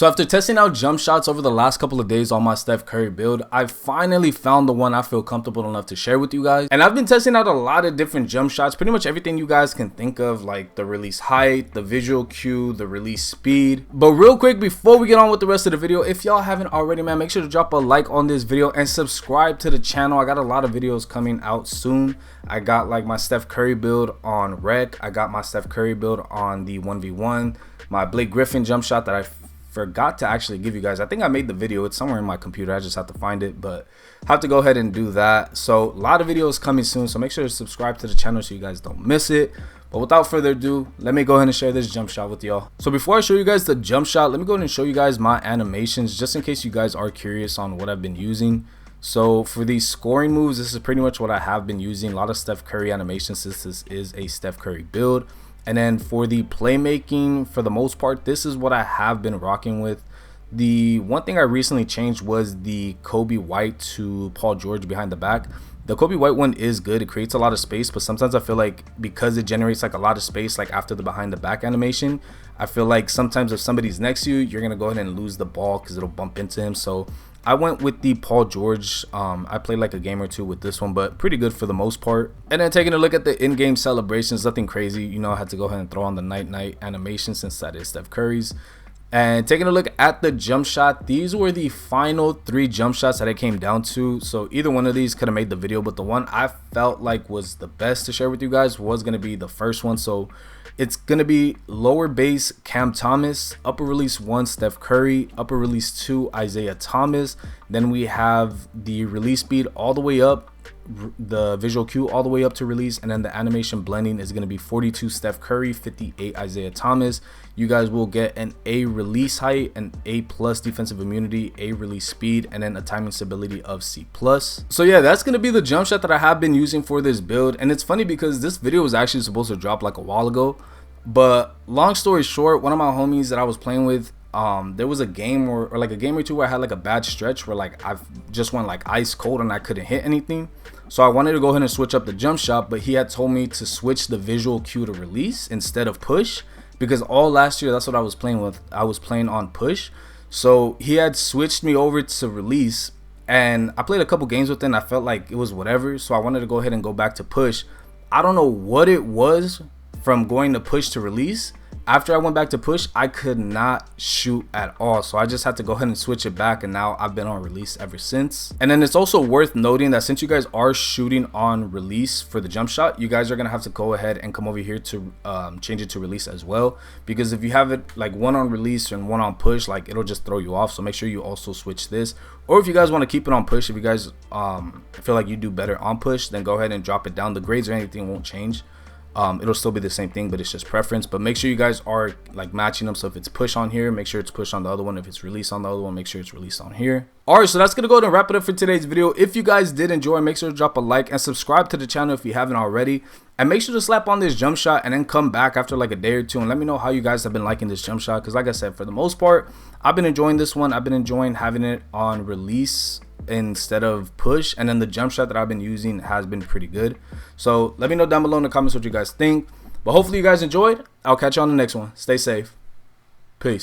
So after testing out jump shots over the last couple of days on my Steph Curry build, I finally found the one I feel comfortable enough to share with you guys. And I've been testing out a lot of different jump shots, pretty much everything you guys can think of, like the release height, the visual cue, the release speed. But real quick, before we get on with the rest of the video, if y'all haven't already, man, make sure to drop a like on this video and subscribe to the channel. I got a lot of videos coming out soon. I got like my Steph Curry build on rec. I got my Steph Curry build on the 1v1, my Blake Griffin jump shot that I forgot to actually give you guys. I think I made the video. It's somewhere in my computer. I just have to find it, but have to go ahead and do that. So a lot of videos coming soon, so make sure to subscribe to the channel so you guys don't miss it. But without further ado, let me go ahead and share this jump shot with y'all. So before I show you guys the jump shot, let me go ahead and show you guys my animations, just in case you guys are curious on what I've been using. So for these scoring moves, this is pretty much what I have been using. A lot of Steph Curry animations, since this is a Steph Curry build. And then for the playmaking, for the most part, this is what I have been rocking with. The one thing I recently changed was the Kobe White to Paul George behind the back. The Kobe White one is good. It creates a lot of space, but sometimes I feel like because it generates like a lot of space, like after the behind the back animation, I feel like sometimes if somebody's next to you, you're going to go ahead and lose the ball because it'll bump into him. So I went with the Paul George. I played like a game or two with this one, but pretty good for the most part. And then taking a look at the in-game celebrations, nothing crazy. You know, I had to go ahead and throw on the night animation since that is Steph Curry's. And taking a look at the jump shot, these were the final 3 jump shots that it came down to. So either one of these could have made the video, but the one I felt like was the best to share with you guys was going to be the first one. So it's going to be lower base Cam Thomas, upper release 1 Steph Curry, upper release 2 Isaiah Thomas. Then we have the release speed all the way up, the visual cue all the way up to release, and then the animation blending is going to be 42 Steph Curry, 58 Isaiah Thomas. You guys will get an A release height, an A+ defensive immunity, A release speed, and then a timing stability of C+. So yeah, that's going to be the jump shot that I have been using for this build. And it's funny because this video was actually supposed to drop like a while ago, but long story short, one of my homies that I was playing with, there was a game or like a game or two where I had like a bad stretch where like I've just went like ice cold and I couldn't hit anything. So I wanted to go ahead and switch up the jump shot, but he had told me to switch the visual cue to release instead of push, because all last year that's what I was playing with. I was playing on push. So he had switched me over to release, and I played a couple games with it and I felt like it was whatever. So I wanted to go ahead and go back to push. I don't know what it was from going to push to release. After I went back to push, I could not shoot at all. So I just had to go ahead and switch it back, and now I've been on release ever since. And then it's also worth noting that since you guys are shooting on release for the jump shot, you guys are going to have to go ahead and come over here to change it to release as well. Because if you have it like one on release and one on push, like it'll just throw you off. So make sure you also switch this. Or if you guys want to keep it on push, if you guys feel like you do better on push, then go ahead and drop it down. The grades or anything won't change. It'll still be the same thing, but it's just preference. But make sure you guys are like matching them. So if it's push on here, make sure it's push on the other one. If it's release on the other one, make sure it's release on here. Alright, so that's gonna go ahead and wrap it up for today's video. If you guys did enjoy, make sure to drop a like and subscribe to the channel if you haven't already. And make sure to slap on this jump shot and then come back after like a day or two and let me know how you guys have been liking this jump shot. Because like I said, for the most part, I've been enjoying this one. I've been enjoying having it on release instead of push, and then the jump shot that I've been using has been pretty good. So let me know down below in the comments what you guys think. But hopefully you guys enjoyed. I'll catch you on the next one. Stay safe. Peace.